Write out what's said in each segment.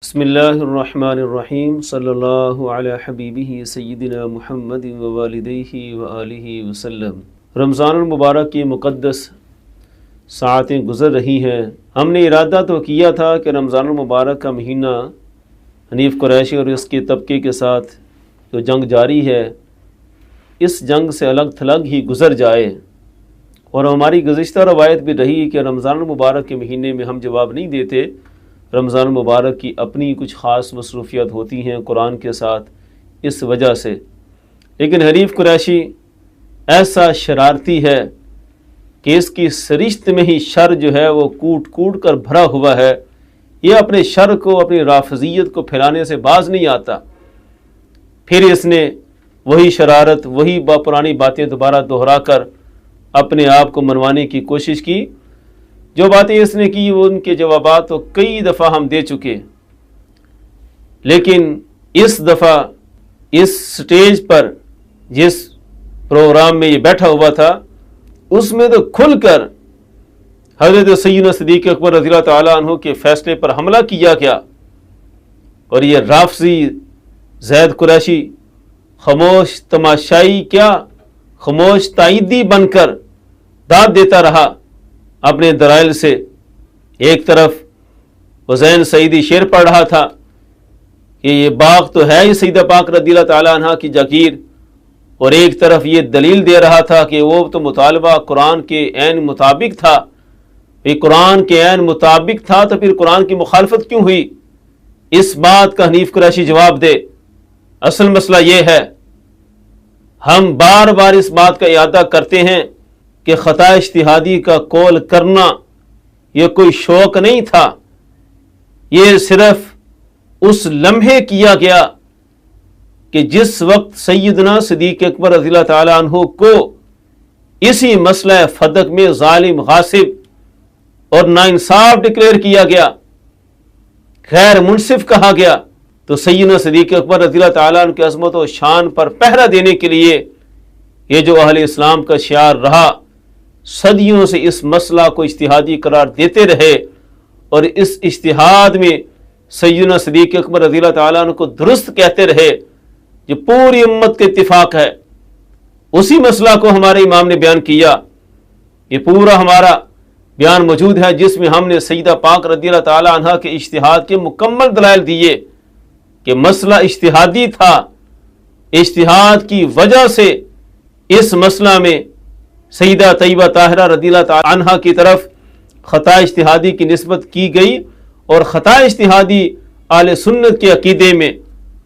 بسم اللہ الرحمن الرحیم صلی اللہ علی حبیبہ سیدنا محمد ووالدیہ وآلہ وسلم۔ رمضان المبارک کی مقدس ساعتیں گزر رہی ہیں۔ ہم نے ارادہ تو کیا تھا کہ رمضان المبارک کا مہینہ حنیف قریشی اور اس کے طبقے کے ساتھ جو جنگ جاری ہے اس جنگ سے الگ تھلگ ہی گزر جائے، اور ہماری گزشتہ روایت بھی رہی کہ رمضان المبارک کے مہینے میں ہم جواب نہیں دیتے۔ رمضان المبارک کی اپنی کچھ خاص مصروفیات ہوتی ہیں قرآن کے ساتھ، اس وجہ سے۔ لیکن حنیف قریشی ایسا شرارتی ہے کہ اس کی سرشت میں ہی شر جو ہے وہ کوٹ کوٹ کر بھرا ہوا ہے۔ یہ اپنے شر کو، اپنی رافضیت کو پھیلانے سے باز نہیں آتا۔ پھر اس نے وہی شرارت، وہی پرانی باتیں دوبارہ دہرا کر اپنے آپ کو منوانے کی کوشش کی۔ جو باتیں اس نے کی ان کے جوابات تو کئی دفعہ ہم دے چکے، لیکن اس دفعہ اس سٹیج پر جس پروگرام میں یہ بیٹھا ہوا تھا اس میں تو کھل کر حضرت سیدنا صدیق اکبر رضی اللہ تعالیٰ عنہ کے فیصلے پر حملہ کیا گیا، اور یہ رافضی زید قریشی خاموش تماشائی کیا، خاموش تائیدی بن کر داد دیتا رہا اپنے دلائل سے۔ ایک طرف حسین سعیدی شعر پڑھ رہا تھا کہ یہ باغ تو ہے ہی سیدہ پاک رضی اللہ تعالیٰ عنہ کی جاگیر، اور ایک طرف یہ دلیل دے رہا تھا کہ وہ تو مطالبہ قرآن کے عین مطابق تھا۔ یہ قرآن کے عین مطابق تھا تو پھر قرآن کی مخالفت کیوں ہوئی؟ اس بات کا حنیف قریشی جواب دے۔ اصل مسئلہ یہ ہے، ہم بار بار اس بات کا اعادہ کرتے ہیں کہ خطا اجتہادی کا قول کرنا یہ کوئی شوق نہیں تھا، یہ صرف اس لمحے کیا گیا کہ جس وقت سیدنا صدیق اکبر رضی اللہ تعالیٰ عنہ کو اسی مسئلہ فدق میں ظالم، غاصب اور ناانصاف ڈکلیئر کیا گیا، غیر منصف کہا گیا، تو سیدنا صدیق اکبر رضی اللہ تعالیٰ عنہ کی عظمت و شان پر پہرا دینے کے لیے یہ جو اہل اسلام کا شعار رہا، صدیوں سے اس مسئلہ کو اجتہادی قرار دیتے رہے، اور اس اجتہاد میں سیدنا صدیق اکبر رضی اللہ تعالیٰ عنہ کو درست کہتے رہے، جو پوری امت کے اتفاق ہے۔ اسی مسئلہ کو ہمارے امام نے بیان کیا، یہ پورا ہمارا بیان موجود ہے جس میں ہم نے سیدہ پاک رضی اللہ تعالیٰ عنہ کے اجتہاد کے مکمل دلائل دیے کہ مسئلہ اجتہادی تھا، اجتہاد کی وجہ سے اس مسئلہ میں سیدہ طیبہ طاہرہ رضی اللہ تعالیٰ عنہ کی طرف خطا اجتہادی کی نسبت کی گئی، اور خطا اجتہادی اہل سنت کے عقیدے میں،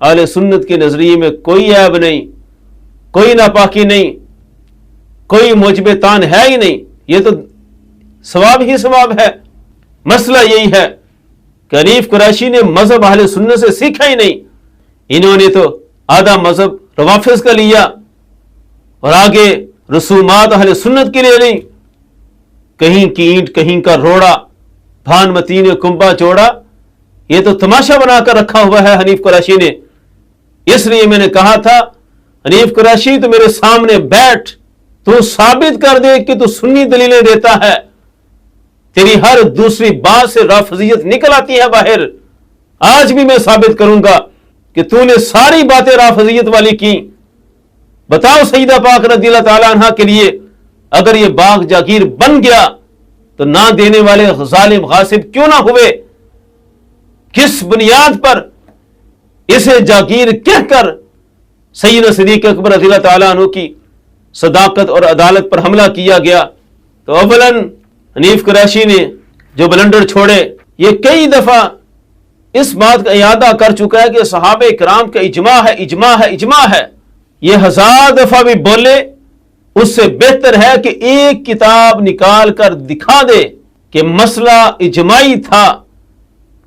اہل سنت کے نظریے میں کوئی عیب نہیں، کوئی ناپاکی نہیں، کوئی موجب تان ہے ہی نہیں، یہ تو ثواب ہی ثواب ہے۔ مسئلہ یہی ہے کہ حنیف قریشی نے مذہب اہل سنت سے سیکھا ہی نہیں، انہوں نے تو آدھا مذہب روافض کا لیا اور آگے رسومات اہل سنت کے لیے نہیں، کہیں کی اینٹ کہیں کا روڑا، بھان متین کنبا چوڑا، یہ تو تماشا بنا کر رکھا ہوا ہے حنیف قریشی نے۔ اس لیے میں نے کہا تھا حنیف قریشی تو میرے سامنے بیٹھ، تو ثابت کر دے کہ تو سنی دلیلیں دیتا ہے، تیری ہر دوسری بات سے رافضیت نکل آتی ہے باہر۔ آج بھی میں ثابت کروں گا کہ تو نے ساری باتیں رافضیت والی کی۔ بتاؤ سیدہ پاک رضی اللہ تعالیٰ عنہ کے لیے اگر یہ باغ جاگیر بن گیا تو نہ دینے والے ظالم غاصب کیوں نہ ہوئے؟ کس بنیاد پر اسے جاگیر کہہ کر سیدنا صدیق اکبر رضی اللہ تعالیٰ عنہ کی صداقت اور عدالت پر حملہ کیا گیا؟ تو اولاً حنیف قریشی نے جو بلنڈر چھوڑے، یہ کئی دفعہ اس بات کا اعادہ کر چکا ہے کہ صحابہ کرام کا اجماع ہے، اجماع ہے، اجماع ہے۔ یہ 1000 دفعہ بھی بولے اس سے بہتر ہے کہ ایک کتاب نکال کر دکھا دے کہ مسئلہ اجماعی تھا،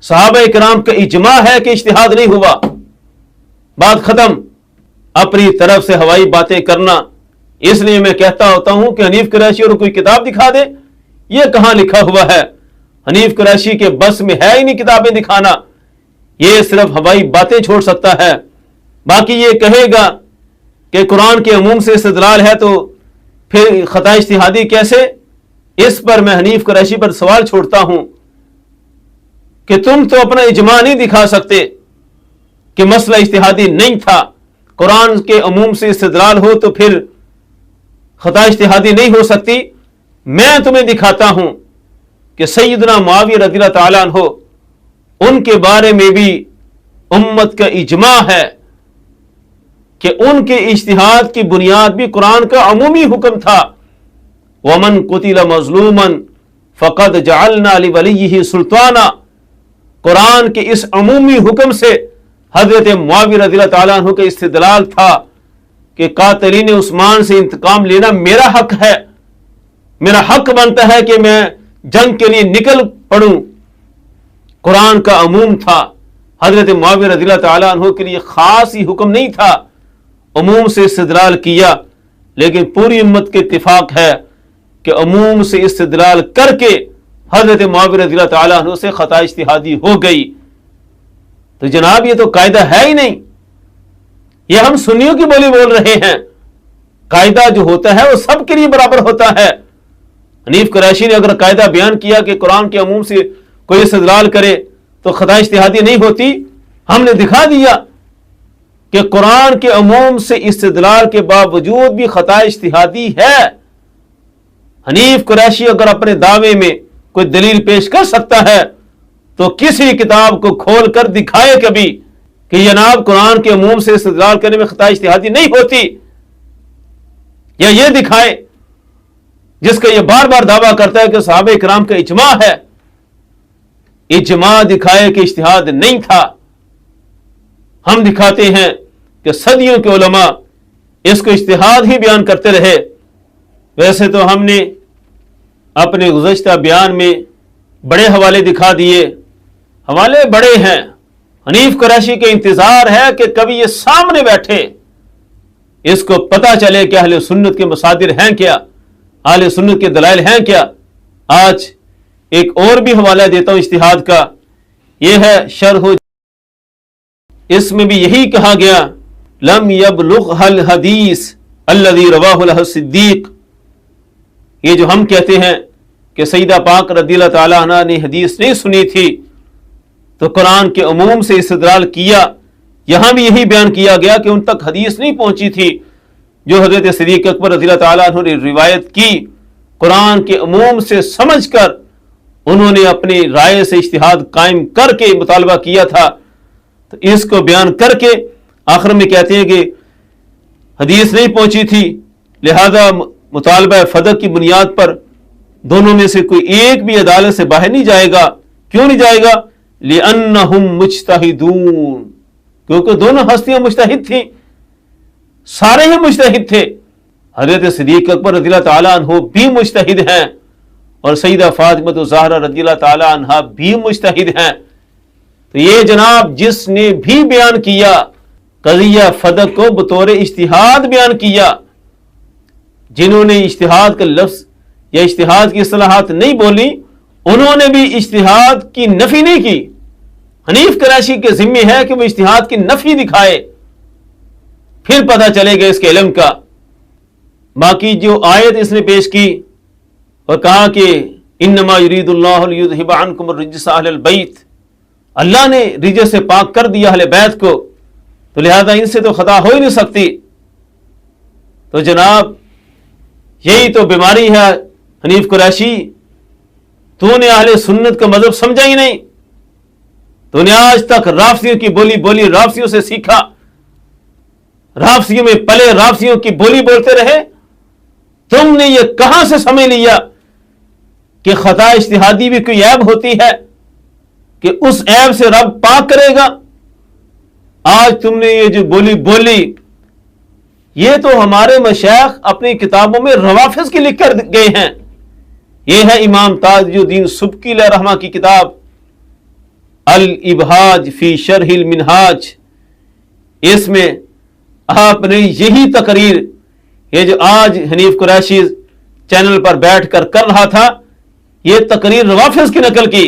صحابہ کرام کا اجماع ہے کہ اجتہاد نہیں ہوا، بات ختم۔ اپنی طرف سے ہوائی باتیں کرنا، اس لیے میں کہتا ہوتا ہوں کہ حنیف قریشی اور کوئی کتاب دکھا دے، یہ کہاں لکھا ہوا ہے؟ حنیف قریشی کے بس میں ہے ہی نہیں کتابیں دکھانا، یہ صرف ہوائی باتیں چھوڑ سکتا ہے۔ باقی یہ کہے گا کہ قرآن کے عموم سے استدلال ہے تو پھر خطا اجتہادی کیسے؟ اس پر میں حنیف قریشی پر سوال چھوڑتا ہوں کہ تم تو اپنا اجماع نہیں دکھا سکتے کہ مسئلہ اجتہادی نہیں تھا، قرآن کے عموم سے استدلال ہو تو پھر خطا اجتہادی نہیں ہو سکتی۔ میں تمہیں دکھاتا ہوں کہ سیدنا معاویہ رضی اللہ تعالیٰ عنہ ان کے بارے میں بھی امت کا اجماع ہے کہ ان کے اجتہاد کی بنیاد بھی قرآن کا عمومی حکم تھا، وَمَنْ قُتِلَ مَظْلُومًا فَقَدْ جَعَلْنَا لِوَلِيِّهِ سُلْطَانًا۔ قرآن کے اس عمومی حکم سے حضرت معاویہ رضی اللہ تعالیٰ عنہ کا استدلال تھا کہ قاتلین عثمان سے انتقام لینا میرا حق ہے، میرا حق بنتا ہے کہ میں جنگ کے لیے نکل پڑوں۔ قرآن کا عموم تھا، حضرت معاویہ رضی اللہ تعالیٰ عنہ کے لیے خاص ہی حکم نہیں تھا، عموم سے استدلال کیا، لیکن پوری امت کے اتفاق ہے کہ عموم سے استدلال کر کے حضرت معاویہ رضی اللہ تعالیٰ عنہ سے خطا اجتہادی ہو گئی۔ تو جناب یہ تو قاعدہ ہے ہی نہیں، یہ ہم سنیوں کی بولی بول رہے ہیں۔ قاعدہ جو ہوتا ہے وہ سب کے لیے برابر ہوتا ہے۔ حنیف قریشی نے اگر قاعدہ بیان کیا کہ قرآن کے عموم سے کوئی استدلال کرے تو خطا اجتہادی نہیں ہوتی، ہم نے دکھا دیا کہ قرآن کے عموم سے استدلال کے باوجود بھی خطا اجتہادی ہے۔ حنیف قریشی اگر اپنے دعوے میں کوئی دلیل پیش کر سکتا ہے تو کسی کتاب کو کھول کر دکھائے کبھی کہ جناب قرآن کے عموم سے استدلال کرنے میں خطا اجتہادی نہیں ہوتی، یا یہ دکھائے جس کا یہ بار بار دعویٰ کرتا ہے کہ صحابہ کرام کا اجماع ہے، اجماع دکھائے کہ اجتہاد نہیں تھا۔ ہم دکھاتے ہیں کہ صدیوں کے علماء اس کو اجتہاد ہی بیان کرتے رہے۔ ویسے تو ہم نے اپنے گزشتہ بیان میں بڑے حوالے دکھا دیے، حوالے بڑے ہیں۔ حنیف قریشی کا انتظار ہے کہ کبھی یہ سامنے بیٹھے، اس کو پتہ چلے کہ اہل سنت کے مصادر ہیں کیا، اہل سنت کے دلائل ہیں کیا۔ آج ایک اور بھی حوالہ دیتا ہوں اجتہاد کا، یہ ہے شرح، اس میں بھی یہی کہا گیا لم یبلغ الحدیث الذی رواہ لہ الصدیق۔ یہ جو ہم کہتے ہیں کہ سیدہ پاک رضی اللہ تعالیٰ عنہ نے حدیث نہیں سنی تھی تو قرآن کے عموم سے استدلال کیا، یہاں بھی یہی بیان کیا گیا کہ ان تک حدیث نہیں پہنچی تھی جو حضرت صدیق اکبر رضی اللہ تعالیٰ عنہ نے روایت کی، قرآن کے عموم سے سمجھ کر انہوں نے اپنی رائے سے اجتہاد قائم کر کے مطالبہ کیا تھا۔ تو اس کو بیان کر کے آخر میں کہتے ہیں کہ حدیث نہیں پہنچی تھی، لہذا مطالبہ فدق کی بنیاد پر دونوں میں سے کوئی ایک بھی عدالت سے باہر نہیں جائے گا۔ کیوں نہیں جائے گا؟ لِأَنَّهُمْ مُجْتَہِدُونَ، کیونکہ دونوں ہستیاں مجتہد تھیں، سارے ہی مجتہد تھے۔ حضرت صدیق اکبر رضی اللہ تعالیٰ عنہ بھی مجتہد ہیں اور سیدہ فاطمہ الزہرا رضی اللہ تعالیٰ عنہ بھی مجتہد ہیں۔ تو یہ جناب جس نے بھی بیان کیا قضیہ فدق کو بطور اجتہاد بیان کیا، جنہوں نے اجتہاد کا لفظ یا اجتہاد کی اصطلاحات نہیں بولی، انہوں نے بھی اجتہاد کی نفی نہیں کی۔ حنیف قریشی کے ذمہ ہے کہ وہ اجتہاد کی نفی دکھائے، پھر پتہ چلے گا اس کے علم کا۔ باقی جو آیت اس نے پیش کی اور کہا کہ انما یرید اللہ لیذھب عنکم الرجس اہل البیت، اللہ نے رجس سے پاک کر دیا اہل بیت کو، تو لہذا ان سے تو خطا ہو ہی نہیں سکتی۔ تو جناب یہی تو بیماری ہے حنیف قریشی، تو نے اہل سنت کا مذہب سمجھا ہی نہیں، تو نے آج تک رافضیوں کی بولی رافضیوں سے سیکھا، رافضیوں میں پلے، رافضیوں کی بولی بولتے رہے۔ تم نے یہ کہاں سے سمجھ لیا کہ خطا اجتہادی بھی کوئی عیب ہوتی ہے کہ اس عیب سے رب پاک کرے گا؟ آج تم نے یہ جو بولی، یہ تو ہمارے مشائخ اپنی کتابوں میں روافض کی لکھ کر گئے ہیں۔ یہ ہے امام تاج الدین سبکی علیہ رحمہ کی کتاب الابہاج فی شرح المنہاج، اس میں آپ نے یہی تقریر، یہ جو آج حنیف قریشی چینل پر بیٹھ کر رہا تھا، یہ تقریر روافض کی نقل کی۔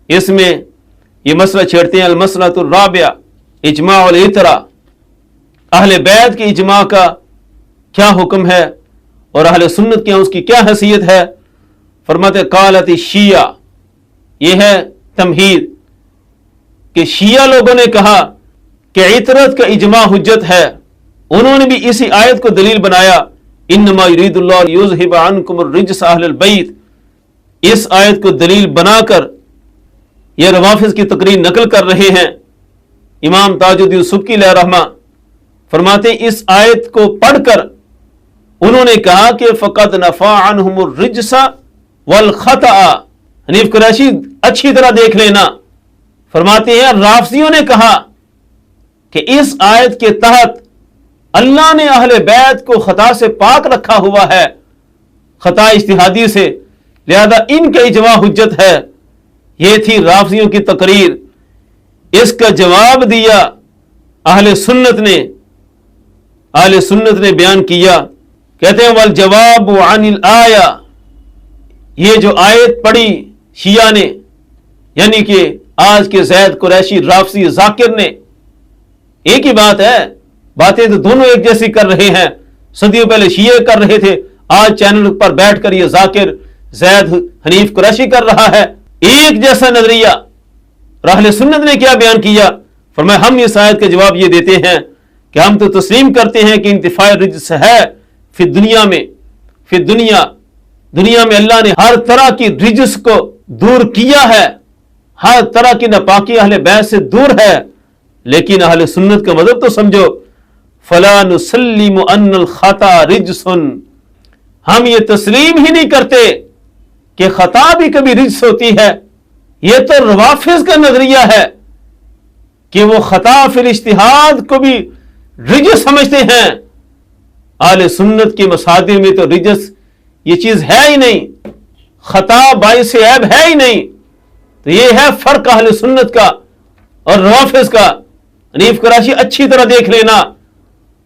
اس میں یہ مسئلہ چھیڑتے ہیں المسئلۃ الرابعہ اجماع الاترا، اہل بیت کی اجماع کا کیا حکم ہے اور اہل سنت کی اس کی کیا حیثیت ہے۔ فرماتے قالت الشیعہ، یہ ہے तमहीद कि शिया लोगों ने कहा कि इतरत का इजमा हुज्जत है, उन्होंने भी इसी आयत को दलील बनाया, इन्नमा युरीदुल्लाहु लियुज़हिबा अन्कुम अर्रिज्स अहलल बैत। इस आयत को दलील बनाकर यह रवाफिज की तकरीर नकल कर रहे हैं। इमाम ताजुद्दीन सुब्की अलैहि रहमा फरमाते इस आयत को पढ़कर उन्होंने कहा कि फ़क़द नफ़ा अन्हुमुर रिज्सा वल ख़ता। हनीफ कुरैशी अच्छी तरह देख लेना, फरमाते हैं राफिजियों ने कहा कि इस आयत के तहत अल्लाह ने अहले बैत को खता से पाक रखा हुआ है, खता इज्तिहादी से, लिहाजा इनका इजमा हुज्जत है। यह थी राफिजियों की तकरीर। इसका जवाब दिया अहले सुन्नत ने बयान किया, कहते हैं वल जवाब अनिल आया, ये जो आयत पढ़ी शिया ने, यानी कि आज के ज़ैद कुरैशी राफिजी जाकिर ने, एक ही बात है, बातें तो दोनों एक जैसी कर रहे हैं। सदियों पहले शिये कर रहे थे, आज चैनल पर बैठकर ये जाकिर ज़ैद हनीफ कुरैशी कर रहा है, एक जैसा नजरिया। अहले सुन्नत ने क्या बयान किया, फरमाया हम इस आयत का जवाब ये देते हैं कि हम तो तस्लीम करते हैं कि इंतिफाए रिज्स है फिर दुनिया में अल्लाह ने हर तरह की रिज्स को दूर किया है, हर तरह की नापाकी अहले बैत से दूर है। लेकिन अहले सुन्नत का मतलब तो समझो, फला नुसल्लिमु अन्नल खता रिज्सुन, हम ये तस्लीम ही नहीं करते कि खता भी कभी रिज्स होती है। ये तो रवाफिज का नजरिया है कि वो खता फिर इज्तिहाद को भी रिज्स समझते हैं। अहले सुन्नत के मसादिर में तो रिज्स ये चीज है ही नहीं, खता बाइस ऐब है ही नहीं। तो ये है फर्क अहले सुन्नत का और रवाफिज का। हनीफ कुरैशी अच्छी तरह देख लेना,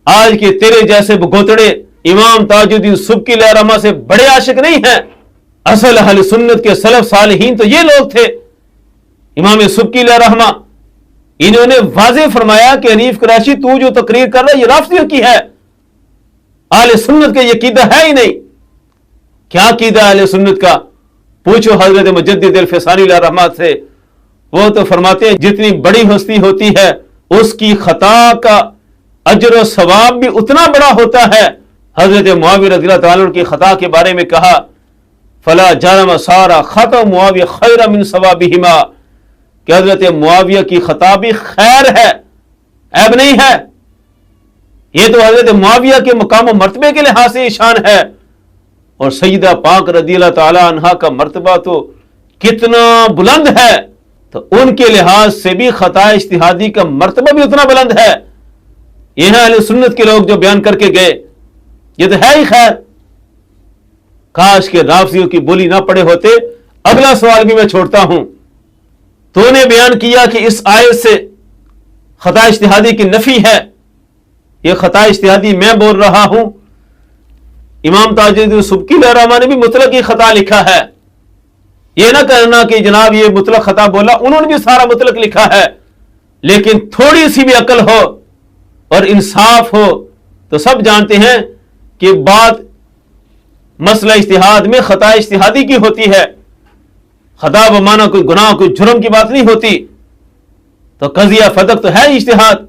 आज के तेरे जैसे बगोतड़े इमाम ताजुद्दीन सुब्की अलैहि रहमा से बड़े आशिक नहीं हैं। असल अहले सुन्नत के सलफ सालिहीन तो ये लोग थे। इमाम सुब्की अलैहि रहमा इन्होंने वाज़ेह फरमाया कि हनीफ कुरैशी तू जो तकरीर कर रहा है ये राफिजियों की है, अहले सुन्नत का ये कीदा है ही नहीं। क्या कीदा अहले सुन्नत का, पूछो हजरत मुजद्दिद अल-फ़सानी अलैहि रहमा से। वो तो फरमाते हैं जितनी बड़ी हस्ती होती है उसकी खता का अजर और सवाब भी उतना बड़ा होता है। हजरत मुआविया रज़ियल्लाहु ताला अन्हु की खता के बारे में कहा, फला जरम सारा खता मुआविया खैर मिन सवाबिहिमा, कि हजरत मुआविया की खता भी खैर है, ऐब नहीं है। ये तो हजरत मुआविया के मकाम और मर्तबे के लिहाज से ईशान है। और सईदा पाक रज़ियल्लाहु ताला अन्हा का मर्तबा तो कितना बुलंद है, तो उनके लिहाज से भी खता इज्तिहादी का मर्तबा भी उतना बुलंद है। ये है अहले सुन्नत के लोग जो बयान करके गए, ये तो है ही खैर। काश के राफिजियों की बोली ना पड़े होते। अगला सवाल भी मैं छोड़ता हूं। तूने बयान किया कि इस आयत से खता इज्तिहादी की नफी है, यह खता इज्तिहादी मैं बोल रहा हूं। इमाम ताजुद्दीन सुब्की अलैहि रहमा ने भी मुतलक ही खता लिखा है। यह ना कहना कि जनाब ये मुतलक खता बोला, उन्होंने भी सारा मुतलक लिखा है। लेकिन थोड़ी सी भी अकल हो और इंसाफ हो तो सब जानते हैं कि बात मसला इज्तिहाद में खता इज्तिहादी की होती है। खता बमाना कोई गुनाह कोई जुर्म की बात नहीं होती। तो कजिया फदक तो है इज्तिहाद,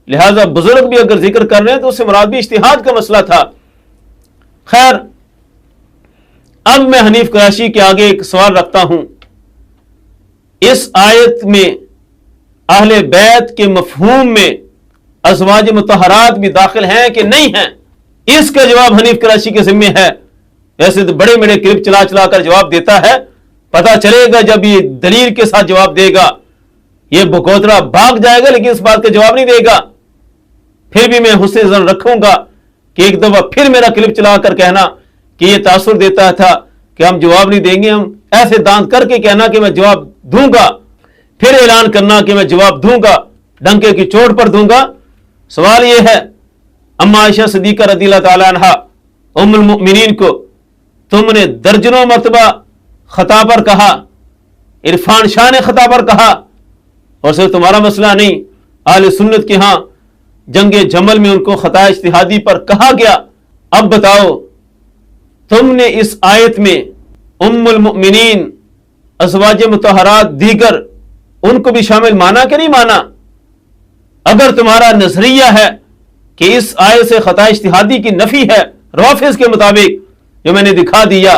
लिहाजा बुजुर्ग भी अगर जिक्र कर रहे हैं तो उससे मुराद भी इज्तिहाद का मसला था। खैर, अब मैं हनीफ कुरैशी के आगे एक सवाल रखता हूं। इस आयत में अहले बैत के मफहूम में अज़वाज मुतहरात भी दाखिल हैं कि नहीं हैं, इसका जवाब हनीफ कुरैशी के जिम्मे है। वैसे तो बड़े बड़े क्लिप चला चला कर जवाब देता है, पता चलेगा जब ये दलील के साथ जवाब देगा ये बकोतरा भाग जाएगा, लेकिन इस बात का जवाब नहीं देगा। फिर भी मैं हुस्न ज़न रखूंगा कि एक दफा फिर मेरा क्लिप चलाकर कहना कि ये तासुर देता था कि हम जवाब नहीं देंगे, हम ऐसे दांत करके कहना कि मैं जवाब दूंगा, फिर ऐलान करना कि मैं जवाब दूंगा, डंके की चोट पर दूंगा। सवाल यह है, अम्मा आयशा सिद्दीक़ा रज़ियल्लाहु ताला अन्हा उम्मुल मुमिनीन को तुमने दर्जनों मरतबा खता पर कहा, इरफान शाह ने खता पर कहा, और सिर्फ तुम्हारा मसला नहीं, अहले सुन्नत के यहां जंगे जमल में उनको खता इज्तिहादी पर कहा गया। अब बताओ, तुमने इस आयत में उम्मुल मुमिनीन अज़वाज मुतहरात दीगर उनको भी शामिल माना कि नहीं माना? अगर तुम्हारा नजरिया है कि इस आयत से खता इज्तिहादी की नफी है रवाफिज के मुताबिक जो मैंने दिखा दिया,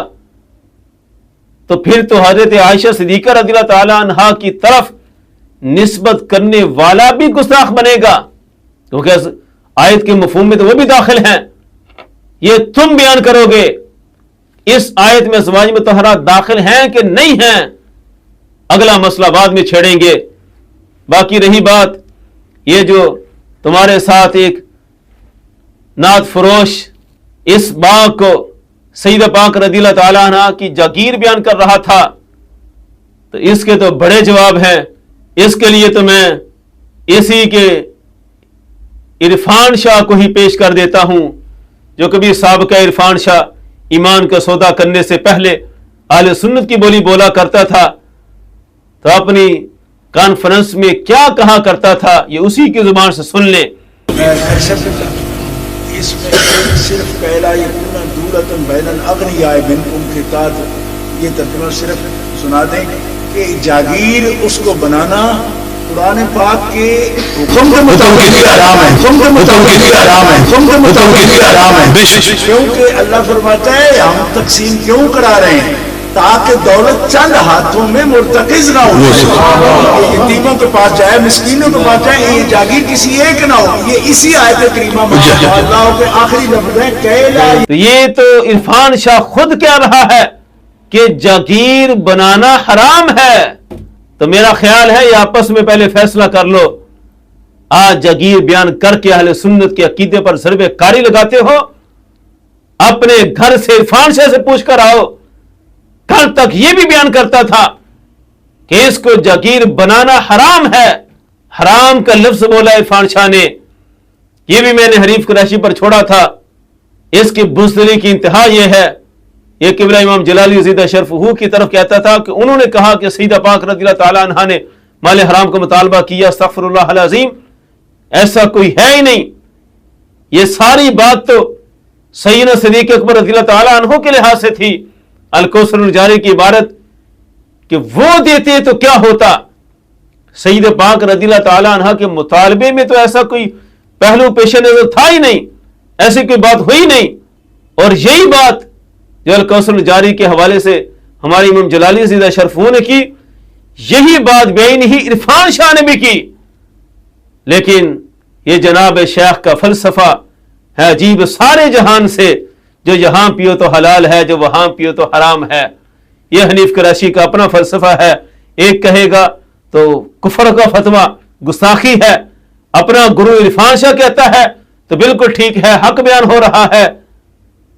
तो फिर तो हजरत आयशा सिद्दीक़ा रज़ियल्लाहु ताला अन्हा की तरफ निस्बत करने वाला भी गुस्ताख बनेगा, क्योंकि आयत के मफहूम में तो वो भी दाखिल हैं। ये तुम बयान करोगे इस आयत में अज़वाज मुतहरात दाखिल हैं कि नहीं हैं, अगला मसला बाद में छेड़ेंगे। बाकी रही बात ये जो तुम्हारे साथ एक नात फरोश इस बाग को सईदा पाक रज़ियल्लाहु ताला अन्हा की जागीर बयान कर रहा था, तो इसके तो बड़े जवाब हैं। इसके लिए तो मैं इसी के इरफान शाह को ही पेश कर देता हूं, जो कभी साबका इरफान शाह ईमान का सौदा करने से पहले अहले सुन्नत की बोली बोला करता था, तो अपनी कॉन्फ्रेंस में क्या कहा करता था ये उसी की जुबान से सुन ले। इसमें सिर्फ पहला ये पूरा दूरतन बैनल अगनियाए बिनकुम के ताद ये तर्जुमा सिर्फ सुना दें कि जागीर उसको बनाना कुरान पाक के हुक्म के मुताबिक हराम है, हुक्म के मुताबिक हराम है, हुक्म के मुताबिक हराम है। क्योंकि अल्लाह फरमाता है हम तकसीम क्यों करा रहे हैं, ताकि दौलत चंद हाथों में मुर्तकिज ना हो, यतीमों के पास जाए, मिस्कीनों के पास जाए, ये जागीर किसी एक ना हो। ये इसी आयत करीमा में अल्लाह के आखिरी लफ्ज़ है कहला। ये तो इरफान शाह खुद कह रहा है कि जागीर बनाना हराम है, तो मेरा ख्याल है ये आपस में पहले फैसला कर लो। आज जागीर बयान करके अहले सुन्नत के अकीदे पर ज़रबे कारी लगाते हो, अपने घर से इरफान शाह से पूछ कर आओ। कल तक यह भी बयान करता था कि इसको जागीर बनाना हराम है, हराम का लफ्ज बोला इरफान शाह ने, यह भी मैंने हरीफ कुरैशी पर छोड़ा था। इसकी बुज़दिली की इंतहा यह है, यह किबला इमाम जलाली ज़िदा शरफ़हू की तरफ कहता था कि उन्होंने कहा कि सईदा पाक रज़ियल्लाहु ताला अन्हा ने माल हराम का मुतालबा किया, अस्तग़फिरुल्लाह अल अज़ीम, ऐसा कोई है ही नहीं। यह सारी बात तो सैयदना सिद्दीक़ अकबर रज़ियल्लाहु ताला अन्हु के लिहाज से थी। अल-कौसरुल जारी की इबारत कि वो देते तो क्या होता। सईद पाक रज़ियल्लाहु ताला अन्हा के मुतालबे में तो ऐसा कोई पहलू पेश नजर था ही नहीं, ऐसी कोई बात हुई नहीं। और यही बात जो अल-कौसरुल जारी के हवाले से हमारे इमाम जलाली ज़िदा शरफ़हू ने की, यही बात बेईन ही इरफान शाह ने भी की। लेकिन ये जनाब शेख का फलसफा है अजीब सारे जहान से, जो यहां पियो तो हलाल है, जो वहां पियो तो हराम है। यह हनीफ कुरैशी का अपना फलसफा है। एक कहेगा तो कुफर का फतवा गुस्ताखी है, अपना गुरु इरफान शाह कहता है तो बिल्कुल ठीक है, हक बयान हो रहा है।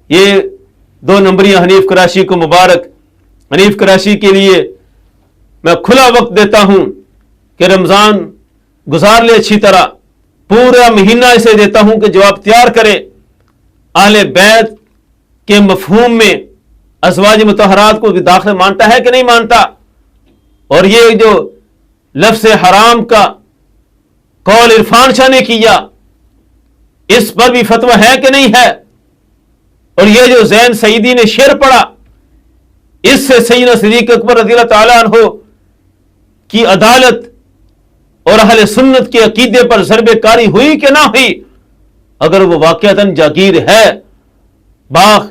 ये दो नंबरियां हनीफ कुरैशी को मुबारक। हनीफ कुरैशी के लिए मैं खुला वक्त देता हूं कि रमजान गुजार ले अच्छी तरह, पूरा महीना इसे देता हूं कि जवाब तैयार करे। अहले बैत के मफहूम में अज़वाज मुतहरात को भी दाखिल मानता है कि नहीं मानता, और ये जो लफ्ज़ हराम का कौल इरफान शाह ने किया, इस पर भी फतवा है कि नहीं है। और ये जो ज़ैन सईदी ने शेर पढ़ा, इससे सैयदना सिद्दीक़ अकबर रज़ियल्लाहु ताला अन्हु की अदालत और अहले सुन्नत के अकीदे पर ज़रबे कारी हुई कि ना हुई। अगर वो वाक़अतन जागीर है बाग,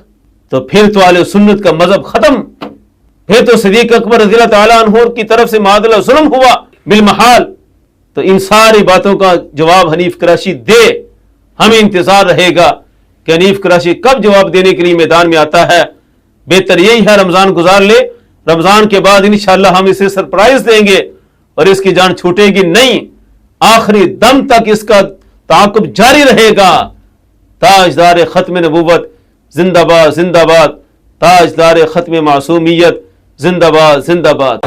तो फिर तो अहले सुन्नत का मजहब खत्म, फिर तो सिद्दीक़ अकबर रज़ियल्लाहु ताला अन्हु की तरफ से मादला जुल्म हुआ बिलमहाल। तो इन सारी बातों का जवाब हनीफ कुरैशी दे। हमें इंतजार रहेगा कि हनीफ कुरैशी कब जवाब देने के लिए मैदान में आता है। बेहतर यही है रमजान गुजार ले, रमजान के बाद इंशाअल्लाह हम इसे सरप्राइज देंगे और इसकी जान छूटेगी नहीं, आखिरी दम तक इसका ताक़ुब जारी रहेगा। ताजदार खत्म नबूवत जिंदाबाद जिंदाबाद, ताजदार खत्म मासूमियत जिंदाबाद जिंदाबाद।